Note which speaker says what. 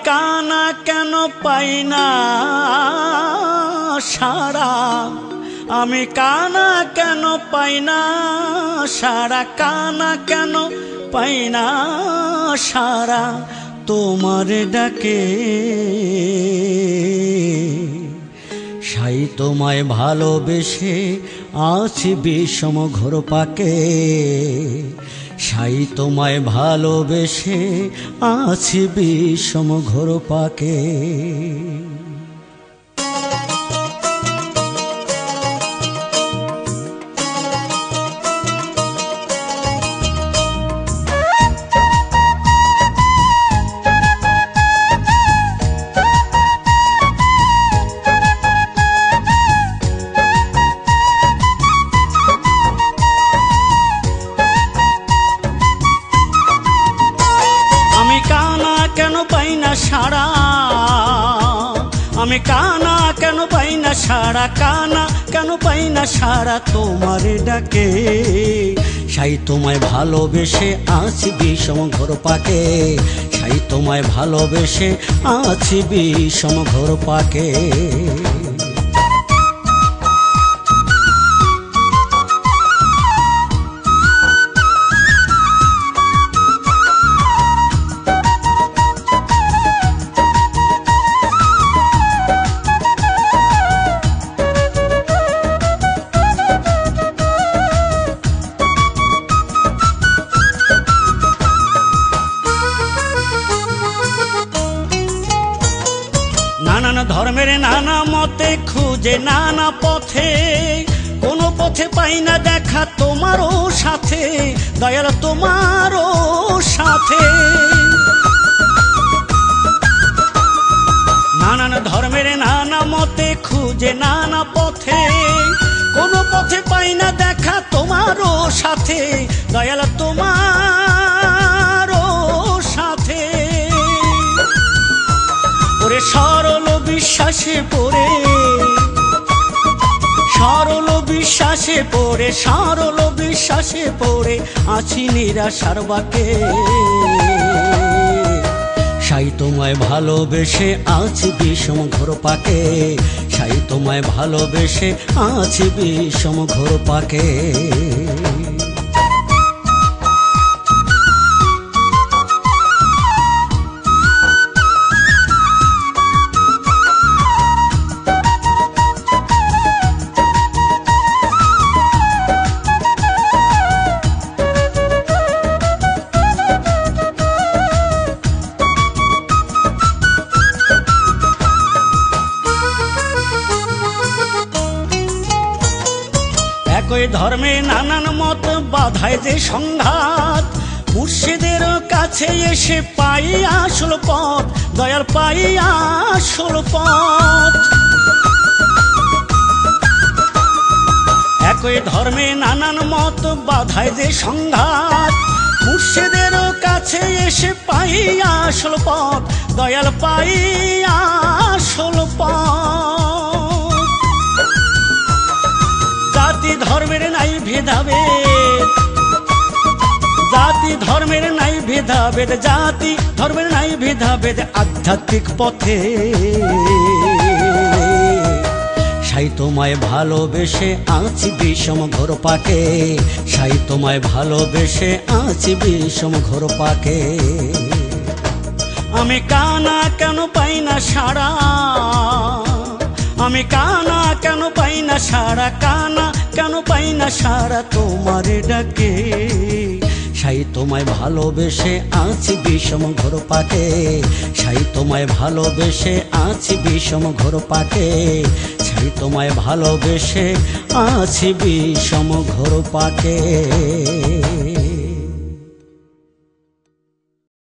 Speaker 1: কানা কেন পাই না সাড়া, আমি কানা কেন পাই না সাড়া, কানা কেন পাই না সাড়া তোমার ডাকে। সাই তোমায় ভালোবেসে আছি বিষম ঘোর পাকে, সাই তোমায় ভালোবেসে আছি বিষম ঘোর পাকে। সাড়া আমি কানা কেন পাই না সাড়া, কানা কেন পাই না সাড়া তোমার ডাকে। সাই তোমায় ভালোবেসে আছি বিষম ঘোর পাকে, সাই তোমায় ভালোবেসে আছি বিষম ঘোর পাকে। নানা ধর্মের নানা মতে খুঁজে নানা পথে, কোনো পথে পাই না দেখা তোমারও সাথে, দয়াল তোমারও সাথে। নানান ধর্মের নানা মতে খুঁজে নানা পথে, কোনো পথে পাই না দেখা তোমারও সাথে, দয়াল তোমারও সাথে। ওরে সরল বিশ্বাসে পড়ে, সরল বিশ্বাসে পড়ে, সরল বিশ্বাসে পড়ে আছি নিরাশার বাকে। সাই তোমায় ভালোবেসে আছি বিষম ঘোর পাকে, সাই তোমায় ভালোবেসে আছি বিষম ঘোর পাকে। একই ধর্মে নানান মত বাধায় যে সংঘাত, মুর্শিদের কাছে এসে পাই আসল পথ, দয়াল পাই আসল পথ। একই ধর্মে নানান মত বাধায় যে সংঘাত, মুর্শিদের কাছে এসে পাই আসল পথ, দয়াল পাই আসল পথ। জাতি ধর্মের নাই ভেদাভেদ, জাতি ধর্মের নাই ভেদাভেদ, জাতি ধর্মের নাই ভেদাভেদ আধ্যাত্মিক পথে। সাই তোমায় ভালোবেসে আছি বিষম ঘোর পাকে, সাই তোমায় ভালোবেসে আছি বিষম ঘোর পাকে। আমি কানা কেন পাই না সাড়া, আমি কানা কেন পাই না সাড়া, কানা কেন পাই না সাড়া তোমার ডাকে। সাই তোমায় ভালোবেসে আছি বিষম ঘোর পাকে, সাই তোমায় ভালোবেসে আছি বিষম ঘোর পাকে, সাই তোমায় ভালোবেসে আছি বিষম ঘোর পাকে।